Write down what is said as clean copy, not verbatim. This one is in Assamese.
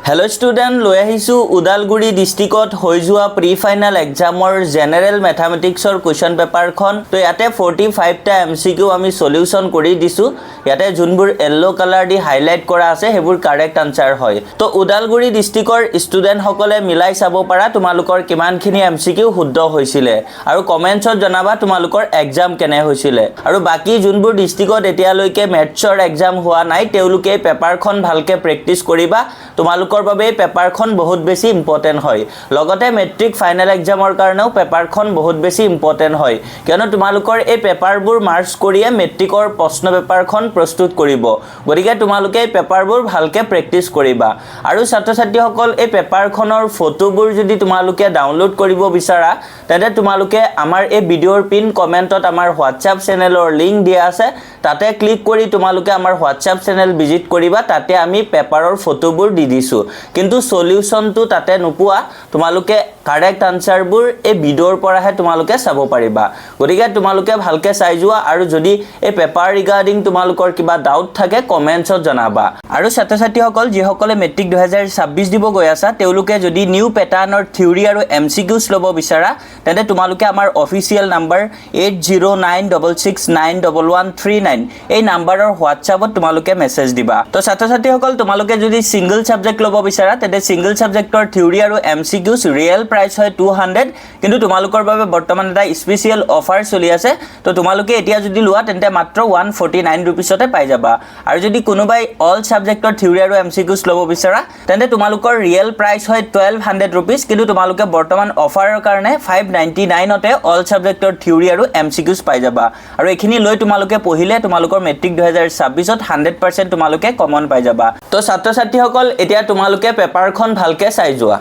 Hello student, লৈ আহিছো উদালগুৰি ডিস্ট্ৰিক্টত হৈ যোৱা প্ৰি ফাইনাল এক্সামৰ জেনাৰেল ম্যাথমেটিক্সৰ কোৱেশ্চন পেপাৰখন তো ইয়াতে 45 টা এমসিকিউ আমি সলিউশন কৰি দিছো ইয়াতে যোনবোৰ yellow কালাৰ দি হাইলাইট কৰা আছে হেবোৰ কাৰেক্ট আনসাৰ হয় তো উদালগুৰি ডিস্ট্ৰিক্টৰ ষ্টুডেন্ট সকলে মিলাই চাব পাৰা তোমালোকৰ কিমানখিনি এমসিকিউ শুদ্ধ হৈছিল আৰু কমেন্টছত জনাবা তোমালোকৰ এক্সাম কেনে হৈছিল আৰু বাকি যোনবোৰ ডিস্ট্ৰিক্টত এতিয়ালৈকে ম্যাথছৰ এক্সাম হোৱা নাই তেওঁলোকে পেপাৰখন ভালকে প্ৰেক্টিস কৰিবা তোমালোকৰ বাবে পেপাৰখন বহুত বেছি ইম্পৰ্টেন্ট হয় লগতে মেট্ৰিক ফাইনাল এক্সামৰ কাৰণেও পেপাৰখন বহুত বেছি ইম্পৰ্টেন্ট হয় কিয়নো তোমালোকৰ এই পেপাৰবোৰ মাৰ্কস কৰিয়ে মেট্ৰিকৰ প্ৰশ্ন পেপাৰখন প্ৰস্তুত কৰিব গতিকে তোমালোকে এই পেপাৰবোৰ ভালকে প্ৰেক্টিস কৰিবা আৰু ছাত্ৰ-ছাত্ৰীসকল এই পেপাৰখনৰ ফটোবোৰ যদি তোমালোকে ডাউনলোড কৰিব বিচাৰা তেন্তে তোমালোকে আমাৰ এই ভিডিওৰ পিন কমেন্টত আমাৰ WhatsApp চেনেলৰ লিংক দিয়া আছে তাতে ক্লিক কৰি তোমালোকে আমাৰ WhatsApp চেনেল ভিজিট কৰিবা তাতে আমি পেপাৰৰ ফটোবোৰ দি দিছো কিন্তু সলিউশনটো তাতে নোপোৱা তোমালোকে কাৰেক্ট আনসাৰবোৰ এই ভিডিওৰ পৰাহে তোমালোকে চাব পাৰিবা গতিকে তোমালোকে ভালকে চাই যোৱা আৰু যদি এই পেপাৰ ৰিগাৰ্ডিং তোমালোকৰ কিবা ডাউট থাকে কমেন্টছত জনাবা আৰু ছাত্ৰ-ছাত্ৰীসকল যিসকলে মেট্ৰিক 2026 দিব গৈ আছে তেওঁলোকে যদি নিউ প্যাটাৰ্নৰ থিওৰি আৰু এমসিকিউজ লব বিচাৰা তেন্তে তোমালোকে আমাৰ অফিচিয়েল নাম্বাৰ 8096691139 এই নাম্বাৰৰ WhatsAppত তোমালোকে মেছেজ দিবা তো ছাত্ৰ-ছাত্ৰীসকল তোমালোকে যদি সিঙ্গল সাবজেক্ট লব বিচাৰা তেন্তে সিঙ্গল সাবজেক্টৰ থিওৰি আৰু এমসিকিউজ ৰিয়েল প্ৰাইস হয় 200 কিন্তু তোমালোকৰ বাবে বৰ্তমান এটা স্পেশাল অফাৰ চলি আছে তো তোমালোকে এতিয়া যদি লোৱা তেন্তে মাত্ৰ 149 रुपीसতে পাই যাবা আৰু যদি কোনোবাই অল সাবজেক্টৰ থিওৰি আৰু এমসিকিউজ লব বিচাৰা তেন্তে তোমালোকৰ ৰিয়েল প্ৰাইস হয় 1200 रुपीस কিন্তু তোমালোকে বৰ্তমান অফাৰৰ কাৰণে 599 তে অল সাবজেক্টৰ থিওৰি আৰু এমসিকিউজ পাই যাবা আৰু এখিনি লৈ তোমালোকে পঢ়িলে তোমালোকৰ মেট্ৰিক 2026 ত 100% তোমালোকে কমন পাই যাবা তো ছাত্ৰ-ছাত্ৰীসকল এতিয়া তোমালোকে পেপাৰখন ভালকে চাই যোৱা